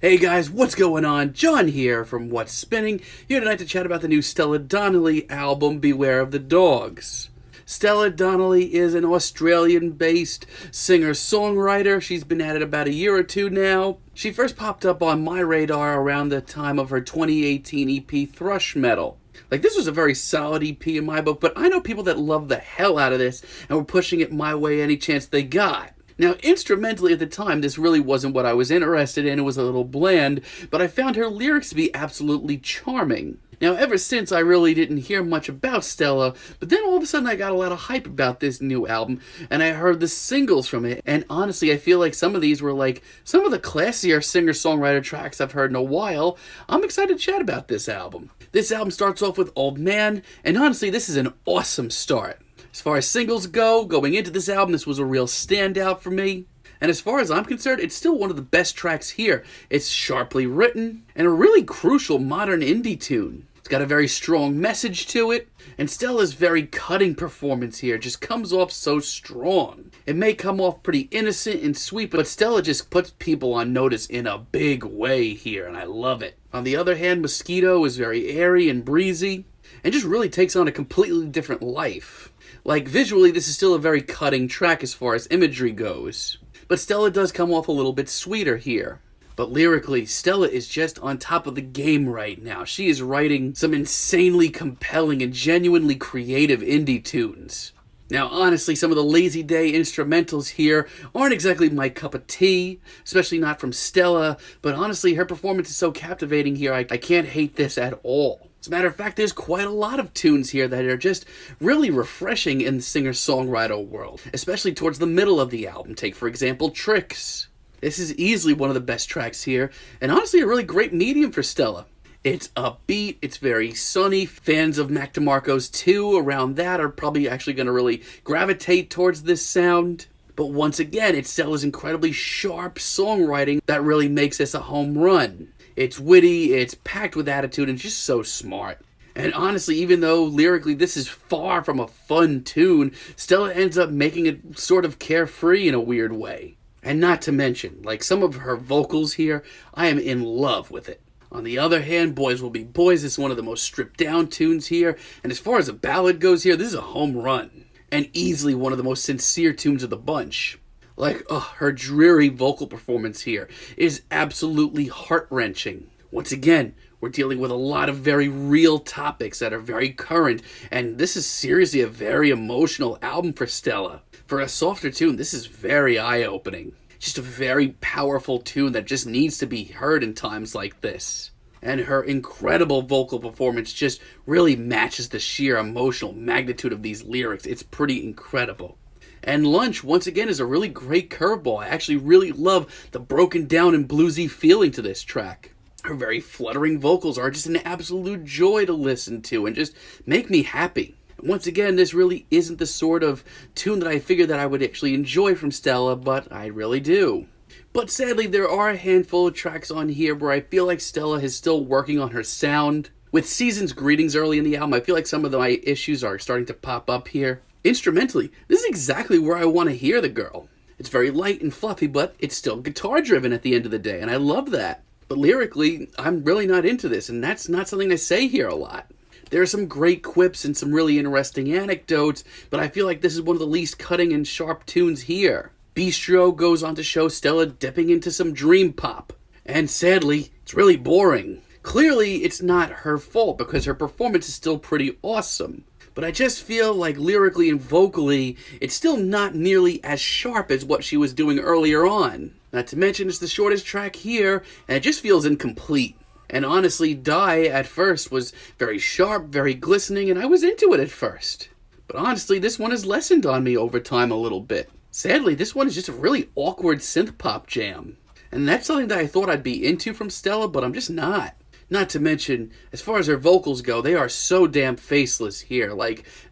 Hey guys, what's going on? John here from What's Spinning, here tonight to chat about the new Stella Donnelly album, Beware of the Dogs. Stella Donnelly is an Australian-based singer-songwriter. She's been at it about a year or two now. She first popped up on my radar around the time of her 2018 EP Thrush Metal. This was a very solid EP in my book, but I know people that love the hell out of this and were pushing it my way any chance they got. Now, instrumentally at the time, this really wasn't what I was interested in. It was a little bland, but I found her lyrics to be absolutely charming. Now, ever since, I really didn't hear much about Stella, but then all of a sudden I got a lot of hype about this new album, and I heard the singles from it, and honestly, I feel like some of these were some of the classier singer-songwriter tracks I've heard in a while. I'm excited to chat about this album. This album starts off with Old Man, and honestly, this is an awesome start. As far as singles go, going into this album, this was a real standout for me. And as far as I'm concerned, it's still one of the best tracks here. It's sharply written, and a really crucial modern indie tune. It's got a very strong message to it, and Stella's very cutting performance here just comes off so strong. It may come off pretty innocent and sweet, but Stella just puts people on notice in a big way here, and I love it. On the other hand, Mosquito is very airy and breezy, and just really takes on a completely different life. Visually, this is still a very cutting track as far as imagery goes. But Stella does come off a little bit sweeter here. But lyrically, Stella is just on top of the game right now. She is writing some insanely compelling and genuinely creative indie tunes. Now, honestly, some of the Lazy Day instrumentals here aren't exactly my cup of tea, especially not from Stella, but honestly, her performance is so captivating here, I can't hate this at all. As a matter of fact, there's quite a lot of tunes here that are just really refreshing in the singer-songwriter world, especially towards the middle of the album. Take, for example, Trix. This is easily one of the best tracks here, and honestly a really great medium for Stella. It's upbeat, it's very sunny. Fans of Mac DeMarco's 2 around that are probably actually going to really gravitate towards this sound. But once again, it's Stella's incredibly sharp songwriting that really makes this a home run. It's witty, it's packed with attitude, and just so smart. And honestly, even though lyrically this is far from a fun tune, Stella ends up making it sort of carefree in a weird way. And not to mention, some of her vocals here, I am in love with it. On the other hand, Boys Will Be Boys is one of the most stripped down tunes here, and as far as a ballad goes here, this is a home run. And easily one of the most sincere tunes of the bunch. Her dreary vocal performance here is absolutely heart-wrenching. Once again, we're dealing with a lot of very real topics that are very current, and this is seriously a very emotional album for Stella. For a softer tune, this is very eye-opening. Just a very powerful tune that just needs to be heard in times like this. And her incredible vocal performance just really matches the sheer emotional magnitude of these lyrics. It's pretty incredible. And Lunch, once again, is a really great curveball. I actually really love the broken down and bluesy feeling to this track. Her very fluttering vocals are just an absolute joy to listen to and just make me happy. Once again, this really isn't the sort of tune that I figured that I would actually enjoy from Stella, but I really do. But sadly, there are a handful of tracks on here where I feel like Stella is still working on her sound. With Season's Greetings early in the album, I feel like some of my issues are starting to pop up here. Instrumentally, this is exactly where I want to hear the girl. It's very light and fluffy, but it's still guitar-driven at the end of the day, and I love that. But lyrically, I'm really not into this, and that's not something I say here a lot. There are some great quips and some really interesting anecdotes, but I feel like this is one of the least cutting and sharp tunes here. Bistro goes on to show Stella dipping into some dream pop. And sadly, it's really boring. Clearly, it's not her fault because her performance is still pretty awesome. But I just feel like lyrically and vocally, it's still not nearly as sharp as what she was doing earlier on. Not to mention, it's the shortest track here, and it just feels incomplete. And honestly, Die at first was very sharp, very glistening, and I was into it at first. But honestly, this one has lessened on me over time a little bit. Sadly, this one is just a really awkward synth pop jam. And that's something that I thought I'd be into from Stella, but I'm just not. Not to mention, as far as her vocals go, they are so damn faceless here.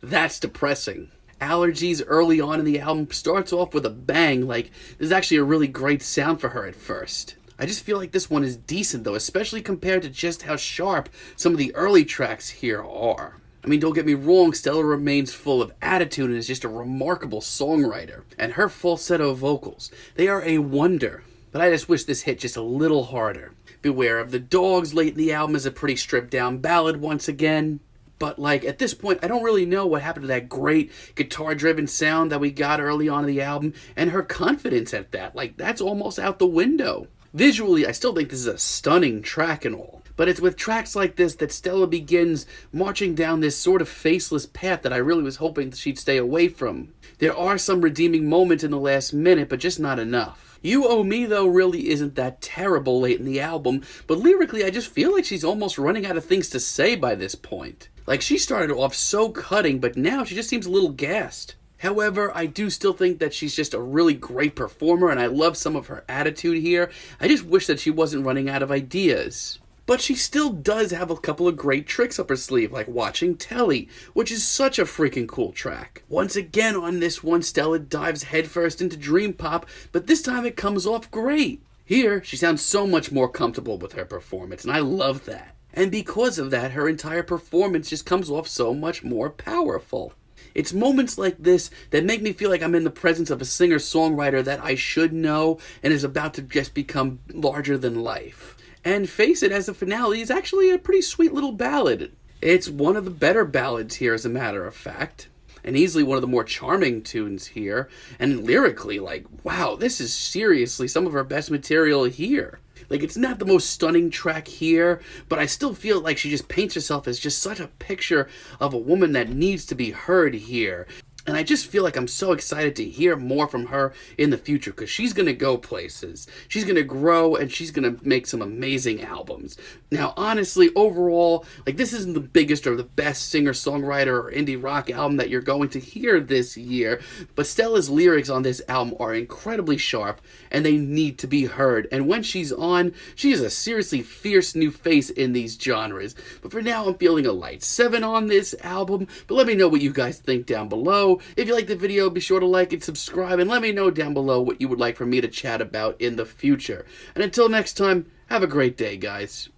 That's depressing. Allergies early on in the album starts off with a bang. There's actually a really great sound for her at first. I just feel like this one is decent, though, especially compared to just how sharp some of the early tracks here are. I mean, don't get me wrong, Stella remains full of attitude and is just a remarkable songwriter. And her falsetto vocals, they are a wonder. but I just wish this hit just a little harder. Beware of the Dogs late in the album is a pretty stripped down ballad once again. But like at this point, I don't really know what happened to that great guitar driven sound that we got early on in the album, and her confidence at that. Like that's almost out the window. Visually, I still think this is a stunning track and all. But it's with tracks like this that Stella begins marching down this sort of faceless path that I really was hoping she'd stay away from. There are some redeeming moments in the last minute, but just not enough. You Owe Me, though, really isn't that terrible late in the album, but lyrically I just feel like she's almost running out of things to say by this point. Like, she started off so cutting, but now she just seems a little gassed. However, I do still think that she's just a really great performer, and I love some of her attitude here. I just wish that she wasn't running out of ideas. But she still does have a couple of great tricks up her sleeve, like Watching Telly, which is such a freaking cool track. Once again on this one, Stella dives headfirst into dream pop, but this time it comes off great. Here, she sounds so much more comfortable with her performance, and I love that. And because of that, her entire performance just comes off so much more powerful. It's moments like this that make me feel like I'm in the presence of a singer-songwriter that I should know and is about to just become larger than life. And Face It, as a finale, is actually a pretty sweet little ballad. It's one of the better ballads here, as a matter of fact. And easily one of the more charming tunes here. And lyrically, like, wow, this is seriously some of her best material here. Like, it's not the most stunning track here, but I still feel like she just paints herself as just such a picture of a woman that needs to be heard here. And I just feel like I'm so excited to hear more from her in the future because she's going to go places. She's going to grow and she's going to make some amazing albums. Now, honestly, overall, like this isn't the biggest or the best singer-songwriter or indie rock album that you're going to hear this year, but Stella's lyrics on this album are incredibly sharp and they need to be heard. And when she's on, she is a seriously fierce new face in these genres. But for now, I'm feeling a light 7 on this album, but let me know what you guys think down below. If you liked the video, be sure to like and subscribe, and let me know down below what you would like for me to chat about in the future. And until next time, have a great day, guys.